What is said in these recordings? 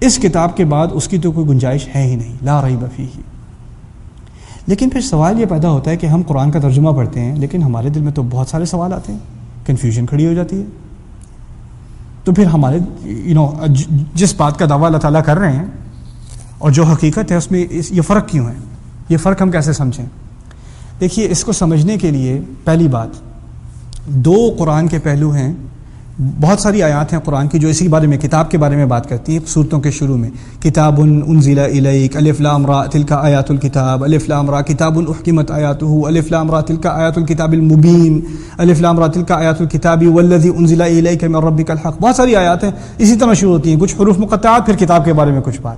اس کتاب کے بعد اس کی تو کوئی گنجائش ہے ہی نہیں، لا ریب فیہ۔ لیکن پھر سوال یہ پیدا ہوتا ہے کہ ہم قرآن کا ترجمہ پڑھتے ہیں لیکن ہمارے دل میں تو بہت سارے سوال آتے ہیں، کنفیوژن کھڑی ہو جاتی ہے۔ تو پھر ہمارے جس بات کا دعویٰ اللہ تعالیٰ کر رہے ہیں اور جو حقیقت ہے اس میں یہ فرق کیوں ہے؟ یہ فرق ہم کیسے سمجھیں؟ دیکھیے، اس کو سمجھنے کے لیے پہلی بات، دو قرآن کے پہلو ہیں۔ بہت ساری آیات ہیں قرآن کی جو اسی بارے میں، کتاب کے بارے میں بات کرتی ہیں صورتوں کے شروع میں۔ کتاب انزل الیک الف لام را تلک آیات الکتاب الف لام را کتاب احکمت آیاتہ الف لام را تلک آیات الکتاب المبین الف لام را تلک آیات الکتاب والذی انزل الیک من ربک الحق۔ بہت ساری آیات ہیں اسی طرح شروع ہوتی ہیں، کچھ حروف مقطعات، پھر کتاب کے بارے میں کچھ بات۔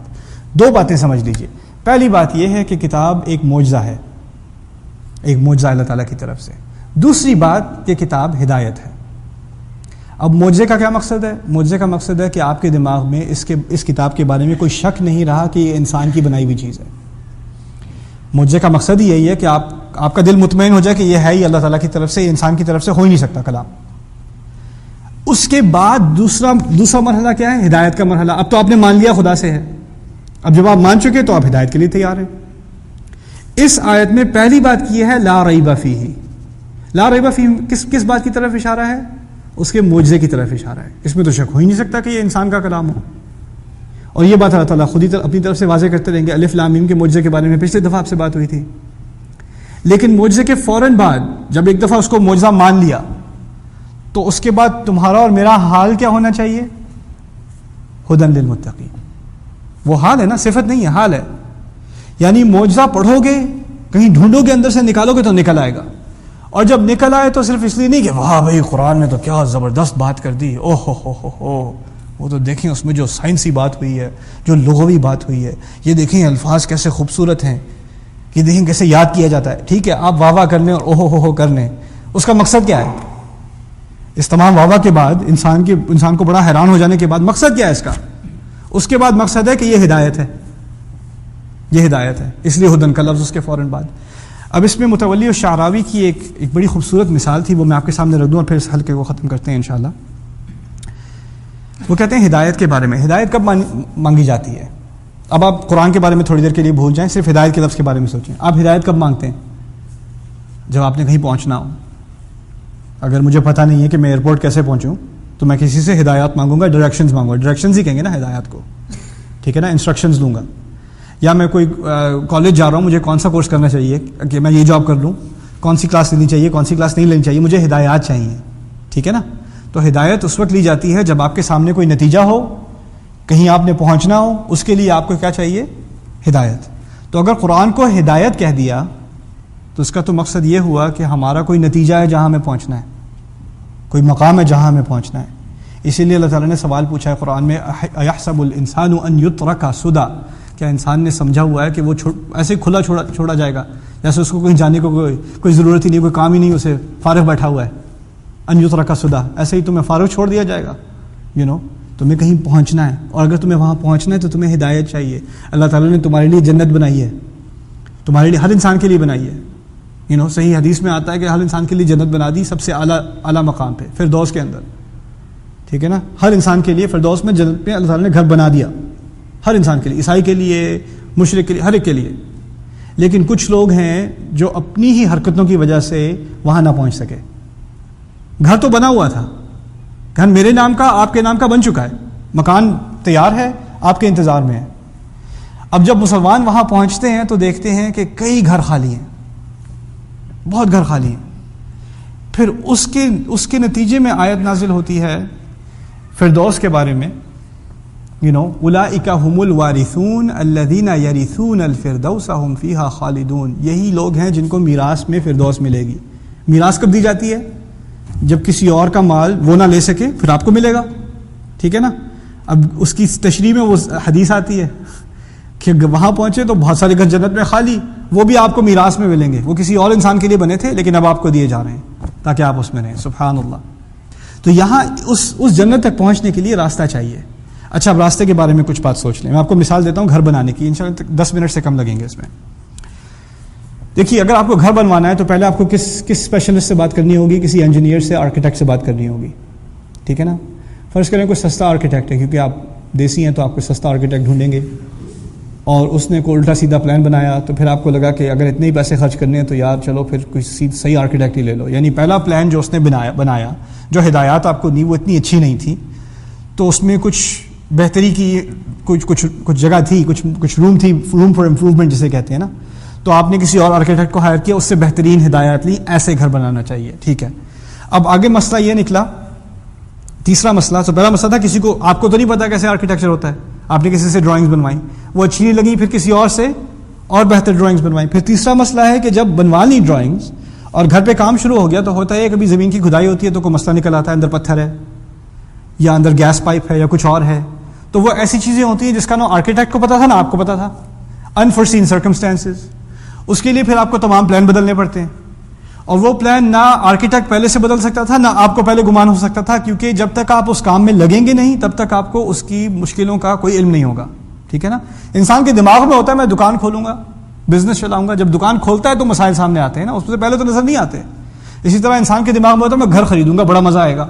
دو باتیں سمجھ لیجئے۔ پہلی بات یہ ہے کہ کتاب ایک معجزہ ہے، ایک معجزہ اللہ تعالیٰ کی طرف سے۔ دوسری بات، یہ کتاب ہدایت ہے۔ اب معجزے کا کیا مقصد ہے؟ معجزے کا مقصد ہے کہ آپ کے دماغ میں اس کتاب کے بارے میں کوئی شک نہیں رہا کہ یہ انسان کی بنائی ہوئی چیز ہے۔ معجزے کا مقصد ہی یہی ہے کہ آپ کا دل مطمئن ہو جائے کہ یہ ہے ہی اللہ تعالیٰ کی طرف سے، یہ انسان کی طرف سے ہو ہی نہیں سکتا کلام۔ اس کے بعد دوسرا مرحلہ کیا ہے؟ ہدایت کا مرحلہ۔ اب تو آپ نے مان لیا خدا سے ہے، اب جب آپ مان چکے تو آپ ہدایت کے لیے تیار ہیں۔ اس آیت میں پہلی بات کی ہے لا ریب فیہ۔ لا ریب فیہ کس بات کی طرف اشارہ ہے؟ اس کے معجزے کی طرف اشارہ ہے۔ اس میں تو شک ہو ہی نہیں سکتا کہ یہ انسان کا کلام ہو، اور یہ بات اللہ تعالیٰ خود ہی اپنی طرف سے واضح کرتے رہیں گے۔ الف لام میم کے معجزے کے بارے میں پچھلی دفعہ آپ سے بات ہوئی تھی، لیکن معجزے کے فوراً بعد جب ایک دفعہ اس کو معجزہ مان لیا تو اس کے بعد تمہارا اور میرا حال کیا ہونا چاہیے؟ ھدی للمتقین۔ وہ حال ہے نا، صفت نہیں ہے، حال ہے۔ یعنی معجزہ پڑھو گے، کہیں ڈھونڈو گے، اندر سے نکالو گے تو نکل آئے گا، اور جب نکل آئے تو صرف اس لیے نہیں کہ واہ بھائی قرآن نے تو کیا زبردست بات کر دی، اوہ ہو وہ تو دیکھیں اس میں جو سائنسی بات ہوئی ہے، جو لغوی بات ہوئی ہے، یہ دیکھیں الفاظ کیسے خوبصورت ہیں، یہ دیکھیں کیسے یاد کیا جاتا ہے۔ ٹھیک ہے، آپ واہ واہ کر لیں اور اوہ ہو کر لیں، اس کا مقصد کیا ہے؟ اس تمام واہ واہ کے بعد انسان کو بڑا حیران ہو جانے کے بعد مقصد کیا ہے اس کا؟ اس کے بعد مقصد ہے کہ یہ ہدایت ہے، یہ ہدایت ہے، اس لیے ہدن کا لفظ اس کے فوراً بعد۔ اب اس میں متولی الشعراوی کی ایک بڑی خوبصورت مثال تھی، وہ میں آپ کے سامنے رکھ دوں اور پھر اس حلقے کو ختم کرتے ہیں انشاءاللہ۔ وہ کہتے ہیں ہدایت کے بارے میں، ہدایت کب مانگی جاتی ہے؟ اب آپ قرآن کے بارے میں تھوڑی دیر کے لیے بھول جائیں، صرف ہدایت کے لفظ کے بارے میں سوچیں۔ آپ ہدایت کب مانگتے ہیں؟ جب آپ نے کہیں پہنچنا ہو۔ اگر مجھے پتہ نہیں ہے کہ میں ایئرپورٹ کیسے پہنچوں تو میں کسی سے ہدایات مانگوں گا، ڈائریکشنز مانگوں گا، ڈائریکشنز ہی کہیں گے نا ہدایات کو، ٹھیک ہے نا، انسٹرکشنز لوں گا۔ یا میں کوئی کالج جا رہا ہوں، مجھے کون سا کورس کرنا چاہیے کہ میں یہ جاب کر لوں، کون سی کلاس لینی چاہیے، کون سی کلاس نہیں لینی چاہیے، مجھے ہدایات چاہیے، ٹھیک ہے نا۔ تو ہدایت اس وقت لی جاتی ہے جب آپ کے سامنے کوئی نتیجہ ہو، کہیں آپ نے پہنچنا ہو، اس کے لیے آپ کو کیا چاہیے؟ ہدایت۔ تو اگر قرآن کو ہدایت کہہ دیا تو اس کا تو مقصد یہ ہوا کہ ہمارا کوئی نتیجہ ہے جہاں ہمیں پہنچنا ہے، کوئی مقام ہے جہاں ہمیں پہنچنا ہے۔ اسی لیے اللہ تعالیٰ نے سوال پوچھا ہے قرآن میں، اَيَحْسَبُ الْإِنسَانُ أَن يُتْرَكَ سُدًى، کیا انسان نے سمجھا ہوا ہے کہ وہ ایسے کھلا چھوڑا جائے گا، جیسے اس کو کہیں جانے کو کوئی ضرورت ہی نہیں، کوئی کام ہی نہیں، اسے فارغ بیٹھا ہوا ہے، ان یترک سدی، ایسے ہی تمہیں فارغ چھوڑ دیا جائے گا، تمہیں کہیں پہنچنا ہے، اور اگر تمہیں وہاں پہنچنا ہے تو تمہیں ہدایت چاہیے۔ اللہ تعالیٰ نے تمہارے لیے جنت بنائی ہے، تمہارے لیے، ہر انسان کے لیے بنائی ہے۔ صحیح حدیث میں آتا ہے کہ ہر انسان کے لیے جنت بنا دی، سب سے اعلیٰ مقام پہ، فردوس کے اندر، ٹھیک ہے نا۔ ہر انسان کے لیے فردوس میں، جنت میں اللہ تعالیٰ نے گھر بنا دیا، ہر انسان کے لیے، عیسائی کے لیے، مشرک کے لیے، ہر ایک کے لیے۔ لیکن کچھ لوگ ہیں جو اپنی ہی حرکتوں کی وجہ سے وہاں نہ پہنچ سکے۔ گھر تو بنا ہوا تھا، گھر میرے نام کا، آپ کے نام کا بن چکا ہے، مکان تیار ہے، آپ کے انتظار میں ہے۔ اب جب مسلمان وہاں پہنچتے ہیں تو دیکھتے ہیں کہ کئی گھر خالی ہیں، بہت گھر خالی ہیں۔ پھر اس کے نتیجے میں آیت نازل ہوتی ہے فردوس کے بارے میں، اولئک هم الوارثون الذین یرثون الفردوس هم فیہا خالدون، یہی لوگ ہیں جن کو میراث میں فردوس ملے گی۔ میراث کب دی جاتی ہے؟ جب کسی اور کا مال وہ نہ لے سکے، پھر آپ کو ملے گا، ٹھیک ہے نا۔ اب اس کی تشریح میں وہ حدیث آتی ہے کہ وہاں پہنچے تو بہت سارے گھر جنت میں خالی، وہ بھی آپ کو میراث میں ملیں گے، وہ کسی اور انسان کے لیے بنے تھے لیکن اب آپ کو دیے جا رہے ہیں تاکہ آپ اس میں رہیں۔ سبحان اللہ۔ تو یہاں اس جنت تک پہنچنے کے لیے راستہ چاہیے۔ اچھا، اب راستے کے بارے میں کچھ بات سوچ لیں۔ میں آپ کو مثال دیتا ہوں گھر بنانے کی، انشاءاللہ 10 منٹ سے کم لگیں گے اس میں۔ دیکھیے، اگر آپ کو گھر بنوانا ہے تو پہلے آپ کو کس اسپیشلسٹ سے بات کرنی ہوگی؟ کسی انجینئر سے، آرکیٹیکٹ سے بات کرنی ہوگی، ٹھیک ہے نا۔ فرض کریں کوئی سستا آرکیٹیکٹ ہے، کیونکہ آپ دیسی ہیں تو آپ کو سستا آرکیٹیکٹ ڈھونڈیں گے، اور اس نے کوئی الٹا سیدھا پلان بنایا تو پھر آپ کو لگا کہ اگر اتنے ہی پیسے خرچ کرنے ہیں تو یار چلو پھر کوئی صحیح آرکیٹیکٹ ہی لے لو. یعنی پہلا پلان جو اس نے بنایا جو ہدایات آپ کو دی وہ اتنی اچھی نہیں تھی، تو اس میں کچھ بہتری کی کچھ جگہ تھی، کچھ روم تھی، روم فار امپروومنٹ جسے کہتے ہیں نا. تو آپ نے کسی اور آرکیٹیکٹ کو ہائر کیا، اس سے بہترین ہدایات لی، ایسے گھر بنانا چاہیے. ٹھیک ہے. اب آگے مسئلہ یہ نکلا، تیسرا مسئلہ. تو پہلا مسئلہ تھا کسی کو، آپ کو تو نہیں پتا کیسے آرکیٹیکچر ہوتا ہے، آپ نے کسی سے ڈرائنگز بنوائیں، وہ اچھی نہیں لگی، پھر کسی اور سے اور بہتر ڈرائنگز بنوائیں. پھر تیسرا مسئلہ ہے کہ جب بنوا لی ڈرائنگز اور گھر پہ کام شروع ہو گیا تو ہوتا ہے کبھی زمین کی کھدائی ہوتی ہے تو کوئی مسئلہ نکل آتا ہے، اندر پتھر ہے یا اندر گیس پائپ ہے یا کچھ اور ہے. تو وہ ایسی چیزیں ہوتی ہیں جس کا نہ آرکیٹیکٹ کو پتا تھا نہ آپ کو پتا تھا، انفورسین سرکمسٹانسز. اس کے لیے پھر آپ کو تمام پلان بدلنے پڑتے ہیں، اور وہ پلان نہ آرکیٹیکٹ پہلے سے بدل سکتا تھا نہ آپ کو پہلے گمان ہو سکتا تھا، کیونکہ جب تک آپ اس کام میں لگیں گے نہیں تب تک آپ کو اس کی مشکلوں کا کوئی علم نہیں ہوگا. ٹھیک ہے نا. انسان کے دماغ میں ہوتا ہے میں دکان کھولوں گا، بزنس چلاؤں گا. جب دکان کھولتا ہے تو مسائل سامنے آتے ہیں نا، اس سے پہلے تو نظر نہیں آتے. اسی طرح انسان کے دماغ میں ہوتا ہے میں گھر خریدوں گا، بڑا مزہ آئے گا.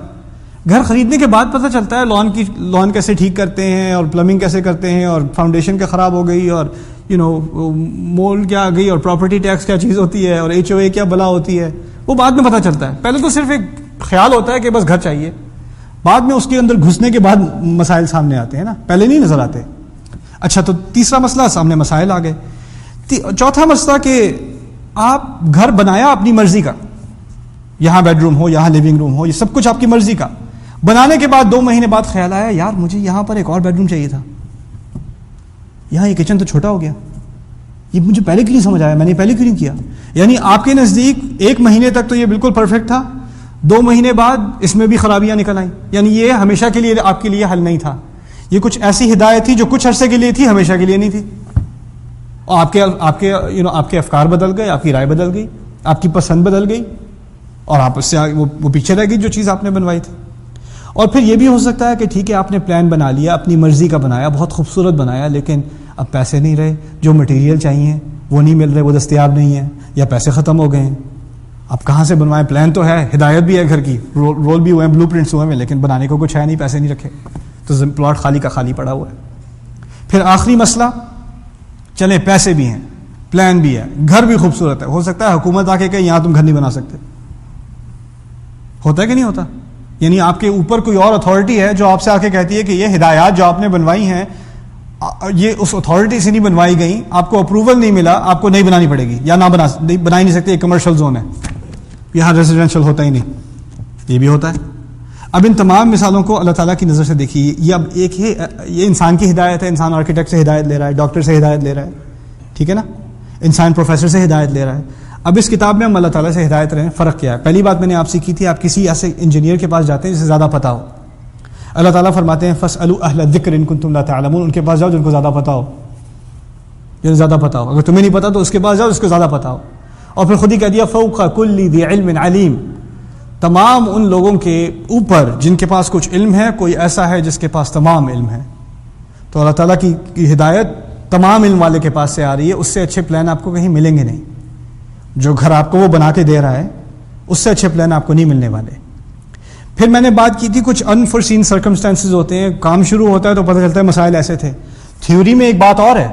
گھر خریدنے کے بعد پتہ چلتا ہے لون کیسے ٹھیک کرتے ہیں اور پلمبنگ کیسے کرتے ہیں، اور فاؤنڈیشن کیا خراب ہو گئی، اور مول کیا آ گئی، اور پراپرٹی ٹیکس کیا چیز ہوتی ہے، اور HOA کیا بلا ہوتی ہے. وہ بعد میں پتہ چلتا ہے. پہلے تو صرف ایک خیال ہوتا ہے کہ بس گھر چاہیے، بعد میں اس کے اندر گھسنے کے بعد مسائل سامنے آتے ہیں نا، پہلے نہیں نظر آتے. اچھا، تو تیسرا مسئلہ سامنے مسائل آ گئے. چوتھا مسئلہ کہ آپ گھر بنایا اپنی مرضی کا، یہاں بیڈ روم ہو، یہاں لیونگ روم ہو، یہ سب کچھ آپ کی مرضی کا. بنانے کے بعد 2 مہینے بعد خیال آیا یار مجھے یہاں پر ایک اور بیڈ روم چاہیے تھا، یہاں یہ کچن تو چھوٹا ہو گیا، یہ مجھے پہلے کیوں نہیں سمجھ آیا، میں نے پہلے کیوں نہیں کیا. یعنی آپ کے نزدیک 1 مہینے تک تو یہ بالکل پرفیکٹ تھا، 2 مہینے بعد اس میں بھی خرابیاں نکل آئیں. یعنی یہ ہمیشہ کے لیے آپ کے لیے حل نہیں تھا، یہ کچھ ایسی ہدایت تھی جو کچھ عرصے کے لیے تھی، ہمیشہ کے لیے نہیں تھی. اور آپ کے افکار بدل گئے، آپ کی رائے بدل گئی، آپ کی پسند بدل گئی، اور آپ اس سے وہ پیچھے رہ گئی جو چیز آپ نے بنوائی تھی. اور پھر یہ بھی ہو سکتا ہے کہ ٹھیک ہے آپ نے پلان بنا لیا، اپنی مرضی کا بنایا، بہت خوبصورت بنایا، لیکن اب پیسے نہیں رہے، جو مٹیریل چاہیے وہ نہیں مل رہے، وہ دستیاب نہیں ہیں، یا پیسے ختم ہو گئے ہیں. اب کہاں سے بنوائیں؟ پلان تو ہے، ہدایت بھی ہے گھر کی، رول بھی ہوئے ہیں، بلو پرنٹس ہوئے ہیں، لیکن بنانے کو کچھ ہے نہیں، پیسے نہیں رکھے، تو پلاٹ خالی کا خالی پڑا ہوا ہے. پھر آخری مسئلہ، چلیں پیسے بھی ہیں، پلان بھی ہے، گھر بھی خوبصورت ہے، ہو سکتا ہے حکومت آ کے کہ یہاں تم گھر نہیں بنا سکتے. ہوتا ہے کہ نہیں ہوتا؟ یعنی آپ کے اوپر کوئی اور اتھارٹی ہے جو آپ سے آ کے کہتی ہے کہ یہ ہدایات جو آپ نے بنوائی ہیں یہ اس اتھارٹی سے نہیں بنوائی گئی، آپ کو اپروول نہیں ملا، آپ کو نہیں بنانی پڑے گی، یا بنا ہی نہیں سکتے، یہ کمرشل زون ہے، یہاں ریزیڈینشل ہوتا ہی نہیں. یہ بھی ہوتا ہے. اب ان تمام مثالوں کو اللہ تعالیٰ کی نظر سے دیکھیے. یہ اب ایک ہی یہ انسان کی ہدایت ہے، انسان آرکیٹیکٹ سے ہدایت لے رہا ہے، ڈاکٹر سے ہدایت لے رہا ہے، ٹھیک ہے نا، انسان پروفیسر سے ہدایت لے رہا ہے. اب اس کتاب میں ہم اللہ تعالیٰ سے ہدایت رہے ہیں. فرق کیا ہے؟ پہلی بات میں نے آپ سے کی تھی، آپ کسی ایسے انجینئر کے پاس جاتے ہیں جسے زیادہ پتہ ہو. اللہ تعالیٰ فرماتے ہیں فَاسْأَلُوا أَهْلَ الذِّكْرِ إِن كُنتُمْ لَا تَعْلَمُونَ، ان کے پاس جاؤ جن کو زیادہ پتہ ہو، جن زیادہ پتہ ہو. اگر تمہیں نہیں پتہ تو اس کے پاس جاؤ جس کو زیادہ پتہ ہو. اور پھر خود ہی کہہ دیا فَوْقَ كُلِّ ذِي عِلْمٍ عَلِيمٍ، تمام ان لوگوں کے اوپر جن کے پاس کچھ علم ہے کوئی ایسا ہے جس کے پاس تمام علم ہے. تو اللہ تعالیٰ کی ہدایت تمام علم والے کے پاس سے آ رہی ہے. اس سے اچھے پلان آپ کو کہیں ملیں گے نہیں. جو گھر آپ کو وہ بنا کے دے رہا ہے اس سے اچھے پلان آپ کو نہیں ملنے والے. پھر میں نے بات کی تھی کچھ انفورسین سرکمسٹانسز ہوتے ہیں، کام شروع ہوتا ہے تو پتہ چلتا ہے مسائل ایسے تھے. تھیوری میں ایک بات اور ہے،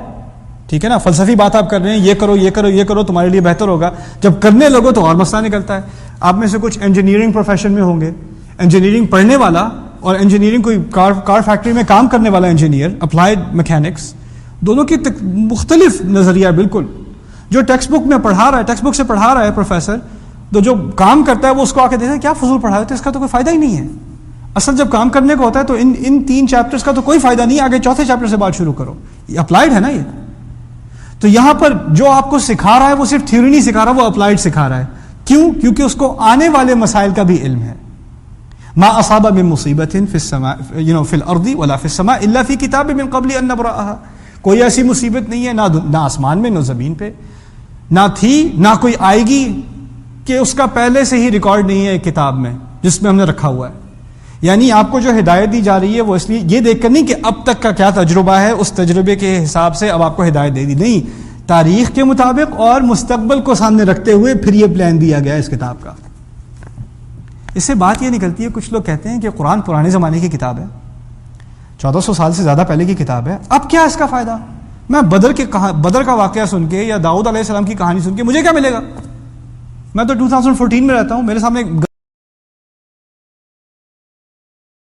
ٹھیک ہے نا، فلسفی بات آپ کر رہے ہیں، یہ کرو یہ کرو یہ کرو تمہارے لیے بہتر ہوگا. جب کرنے لگو تو اور مسئلہ نکلتا ہے. آپ میں سے کچھ انجینئرنگ پروفیشن میں ہوں گے، انجینئرنگ پڑھنے والا اور انجینئرنگ کوئی کار فیکٹری میں کام کرنے والا انجینئر، اپلائیڈ میکینکس، دونوں کی مختلف نظریہ بالکل. جو ٹیکسٹ بک میں پڑھا رہا ہے، ٹیکسٹ بک سے پڑھا رہا ہے پروفیسر، تو جو کام کرتا ہے وہ اس کو آ کے دیکھتا ہے کیا فضول پڑھا ہے، تو اس کا تو کوئی فائدہ ہی نہیں ہے. اصل جب کام کرنے کو ہوتا ہے تو ان 3 چیپٹرز کا تو کوئی فائدہ نہیں، آگے چوتھے چیپٹر سے بات شروع کرو. یہ اپلائیڈ ہے نا. یہ تو یہاں پر جو آپ کو سکھا رہا ہے وہ صرف تھیوری نہیں سکھا رہا، وہ اپلائیڈ سکھا رہا ہے. کیوں؟ کیونکہ اس کو آنے والے مسائل کا بھی علم ہے. ما اصاب من مصیبت فی السماء فی الارض ولا فی السماء الا فی کتاب من قبل ان نبرأها. کوئی ایسی مصیبت نہیں ہے نہ آسمان میں نہ زمین پہ، نہ تھی نہ کوئی آئے گی، کہ اس کا پہلے سے ہی ریکارڈ نہیں ہے ایک کتاب میں جس میں ہم نے رکھا ہوا ہے. یعنی آپ کو جو ہدایت دی جا رہی ہے وہ اس لیے یہ دیکھ کر نہیں کہ اب تک کا کیا تجربہ ہے، اس تجربے کے حساب سے اب آپ کو ہدایت دے دی، نہیں، تاریخ کے مطابق اور مستقبل کو سامنے رکھتے ہوئے پھر یہ پلان دیا گیا اس کتاب کا. اس سے بات یہ نکلتی ہے، کچھ لوگ کہتے ہیں کہ قرآن پرانے زمانے کی کتاب ہے، 1400 سال سے زیادہ پہلے کی کتاب ہے. اب کیا اس کا فائدہ؟ میں بدر کا واقعہ سن کے یا داؤد علیہ السلام کی کہانی سن کے مجھے کیا ملے گا؟ میں تو 2014 میں رہتا ہوں, میرے سامنے